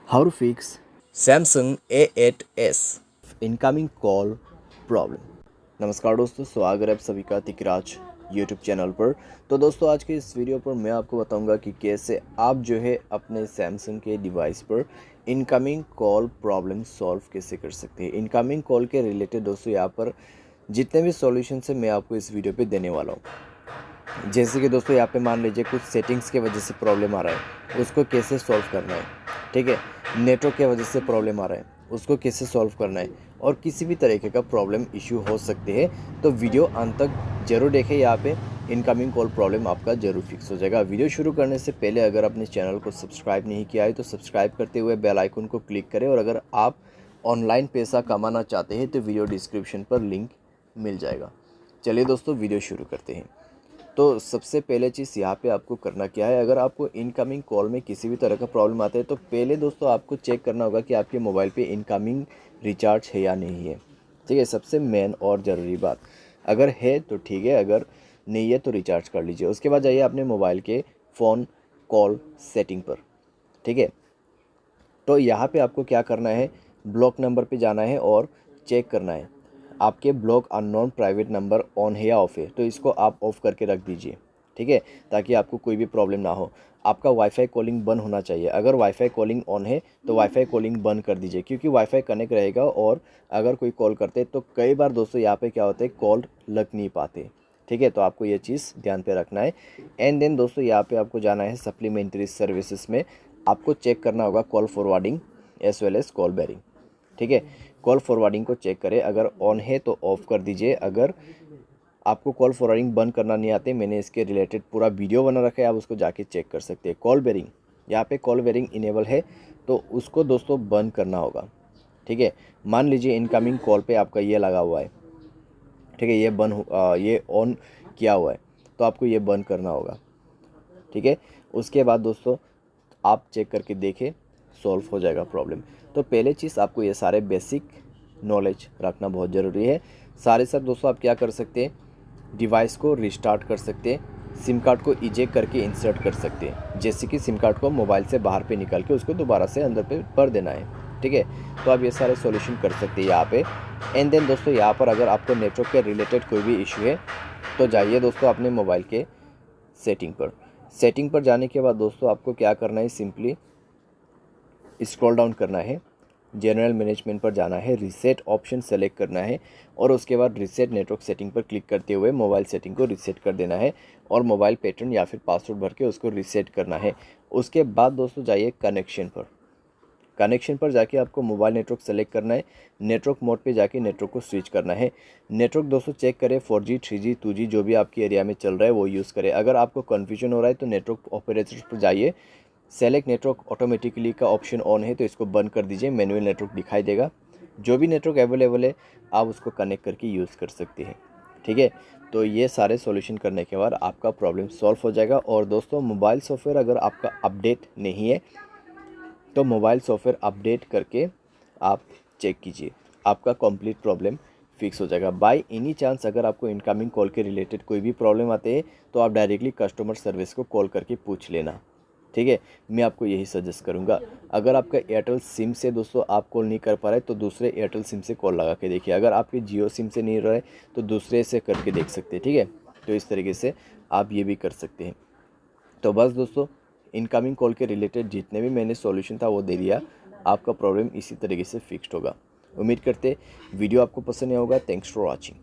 How to fix Samsung A8s incoming call problem। नमस्कार दोस्तों, स्वागत है आप सभी का तिकराज यूट्यूब चैनल पर। तो दोस्तों, आज के इस वीडियो पर मैं आपको बताऊंगा कि कैसे आप जो है अपने सैमसंग के डिवाइस पर इनकमिंग कॉल प्रॉब्लम सॉल्व कैसे कर सकते हैं। इनकमिंग कॉल के रिलेटेड दोस्तों यहाँ पर जितने भी सॉल्यूशन है मैं आपको इस वीडियो पे देने वाला हूँ। जैसे कि दोस्तों यहाँ पे मान लीजिए कुछ सेटिंग्स की वजह से प्रॉब्लम आ रहा है, उसको कैसे सॉल्व करना है। ठीक है, नेटवर्क की वजह से प्रॉब्लम आ रहा है, उसको कैसे सॉल्व करना है, और किसी भी तरीके का प्रॉब्लम इशू हो सकते हैं। तो वीडियो अंत तक जरूर देखें, यहाँ पे इनकमिंग कॉल प्रॉब्लम आपका जरूर फिक्स हो जाएगा। वीडियो शुरू करने से पहले अगर आपने चैनल को सब्सक्राइब नहीं किया है तो सब्सक्राइब करते हुए बेल आइकन को क्लिक करें, और अगर आप ऑनलाइन पैसा कमाना चाहते हैं तो वीडियो डिस्क्रिप्शन पर लिंक मिल जाएगा। चलिए दोस्तों, वीडियो शुरू करते हैं। तो सबसे पहले चीज़ यहाँ पे आपको करना क्या है, अगर आपको इनकमिंग कॉल में किसी भी तरह का प्रॉब्लम आता है तो पहले दोस्तों आपको चेक करना होगा कि आपके मोबाइल पे इनकमिंग रिचार्ज है या नहीं है। ठीक है, सबसे मेन और ज़रूरी बात, अगर है तो ठीक है, अगर नहीं है तो रिचार्ज कर लीजिए। उसके बाद जाइए अपने मोबाइल के फ़ोन कॉल सेटिंग पर। ठीक है, तो यहाँ पे आपको क्या करना है, ब्लॉक नंबर पे जाना है और चेक करना है आपके block unknown private number on है या ऑफ है। तो इसको आप ऑफ़ करके रख दीजिए। ठीक है, ताकि आपको कोई भी प्रॉब्लम ना हो। आपका वाईफाई कॉलिंग बंद होना चाहिए। अगर वाईफाई कॉलिंग ऑन है तो वाईफाई कॉलिंग बंद कर दीजिए, क्योंकि वाईफाई कनेक्ट रहेगा और अगर कोई कॉल करते तो कई बार दोस्तों यहाँ पे क्या होता है, कॉल लग नहीं पाते। ठीक है, तो आपको ये चीज़ ध्यान पे रखना है। एंड देन दोस्तों यहाँ पे आपको जाना है सप्लीमेंट्री सर्विसेज में। आपको चेक करना होगा call forwarding as well as call barring. ठीक है, कॉल फॉरवर्डिंग को चेक करें, अगर ऑन है तो ऑफ़ कर दीजिए। अगर आपको कॉल फॉरवर्डिंग बंद करना नहीं आते, मैंने इसके रिलेटेड पूरा वीडियो बना रखा है, आप उसको जाके चेक कर सकते हैं। कॉल बेरिंग, यहाँ पे कॉल बेरिंग इनेबल है तो उसको दोस्तों बंद करना होगा। ठीक है, मान लीजिए इनकमिंग कॉल पे आपका ये लगा हुआ है। ठीक है, ये ऑन किया हुआ है तो आपको ये बंद करना होगा। ठीक है, उसके बाद दोस्तों आप चेक करके देखें, सॉल्व हो जाएगा प्रॉब्लम। तो पहले चीज़ आपको ये सारे बेसिक नॉलेज रखना बहुत ज़रूरी है। सारे सब दोस्तों आप क्या कर सकते हैं, डिवाइस को रिस्टार्ट कर सकते हैं, सिम कार्ड को इजेक्ट करके इंसर्ट कर सकते हैं। जैसे कि सिम कार्ड को मोबाइल से बाहर पे निकाल के उसको दोबारा से अंदर पे भर देना है। ठीक है, तो आप ये सारे सॉल्यूशन कर सकते हैं यहाँ पे। एंड देन दोस्तों यहाँ पर अगर आपको नेटवर्क के रिलेटेड कोई भी इशू है तो जाइए दोस्तों अपने मोबाइल के सेटिंग पर। सेटिंग पर जाने के बाद दोस्तों आपको क्या करना है, सिंपली स्क्रॉल डाउन करना है, जनरल मैनेजमेंट पर जाना है, रीसेट ऑप्शन सेलेक्ट करना है, और उसके बाद रीसेट नेटवर्क सेटिंग पर क्लिक करते हुए मोबाइल सेटिंग को रीसेट कर देना है, और मोबाइल पैटर्न या फिर पासवर्ड भर के उसको रीसेट करना है। उसके बाद दोस्तों जाइए कनेक्शन पर। कनेक्शन पर जाके आपको मोबाइल नेटवर्क सेलेक्ट करना है, नेटवर्क मोड पे जाके नेटवर्क को स्विच करना है। नेटवर्क दोस्तों चेक करें 4G 3G 2G जो भी आपकी एरिया में चल रहा है वो यूज़ करें। अगर आपको कन्फ्यूजन हो रहा है तो नेटवर्क ऑपरेटर्स पर जाइए, सेलेक्ट नेटवर्क ऑटोमेटिकली का ऑप्शन ऑन है तो इसको बंद कर दीजिए, मैनुअल नेटवर्क दिखाई देगा। जो भी नेटवर्क अवेलेबल है आप उसको कनेक्ट करके यूज़ कर सकते हैं। ठीक है, तो ये सारे सॉल्यूशन करने के बाद आपका प्रॉब्लम सॉल्व हो जाएगा। और दोस्तों मोबाइल सॉफ्टवेयर अगर आपका अपडेट नहीं है तो मोबाइल सॉफ्टवेयर अपडेट करके आप चेक कीजिए, आपका कंप्लीट प्रॉब्लम फिक्स हो जाएगा। बाय एनी चांस अगर आपको इनकमिंग कॉल के रिलेटेड कोई भी प्रॉब्लम आते हैं तो आप डायरेक्टली कस्टमर सर्विस को कॉल करके पूछ लेना। ठीक है, मैं आपको यही सजेस्ट करूंगा। अगर आपका एयरटेल सिम से दोस्तों आप कॉल नहीं कर पा रहे तो दूसरे एयरटेल सिम से कॉल लगा के देखिए। अगर आपके जियो सिम से नहीं रहे तो दूसरे से करके देख सकते हैं। ठीक है, तो इस तरीके से आप ये भी कर सकते हैं। तो बस दोस्तों, इनकमिंग कॉल के रिलेटेड जितने भी मैंने सॉल्यूशन था वो दे दिया, आपका प्रॉब्लम इसी तरीके से फिक्स्ड होगा। उम्मीद करते वीडियो आपको पसंद आया होगा। Thanks for watching.